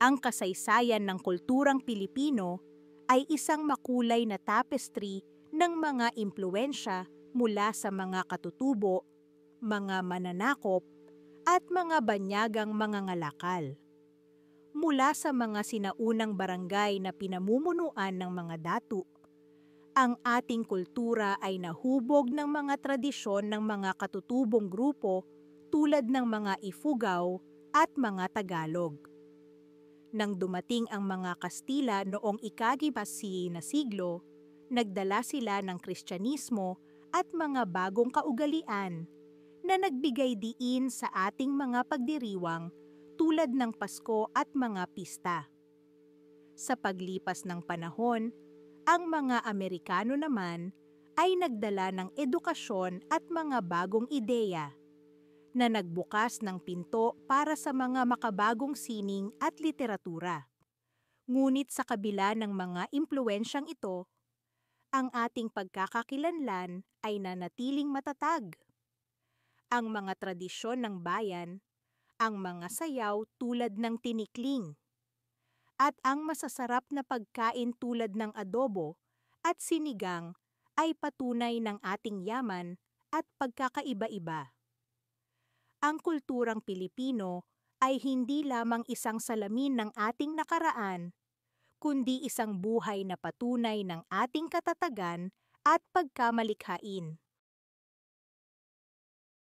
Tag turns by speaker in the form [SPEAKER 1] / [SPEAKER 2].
[SPEAKER 1] Ang kasaysayan ng kulturang Pilipino ay isang makulay na tapestry ng mga impluensya mula sa mga katutubo, mga mananakop, at mga banyagang mangangalakal. Mula sa mga sinaunang barangay na pinamumunuan ng mga datu, ang ating kultura ay nahubog ng mga tradisyon ng mga katutubong grupo tulad ng mga Ifugao at mga Tagalog. Nang dumating ang mga Kastila noong ika-17 na siglo, nagdala sila ng Kristyanismo at mga bagong kaugalian na nagbigay diin sa ating mga pagdiriwang tulad ng Pasko at mga pista. Sa paglipas ng panahon, ang mga Amerikano naman ay nagdala ng edukasyon at mga bagong ideya na nagbukas ng pinto para sa mga makabagong sining at literatura. Ngunit sa kabila ng mga impluensyang ito, ang ating pagkakakilanlan ay nanatiling matatag. Ang mga tradisyon ng bayan, ang mga sayaw tulad ng tinikling, at ang masasarap na pagkain tulad ng adobo at sinigang ay patunay ng ating yaman at pagkakaiba-iba. Ang kulturang Pilipino ay hindi lamang isang salamin ng ating nakaraan, kundi isang buhay na patunay ng ating katatagan at pagkamalikhain.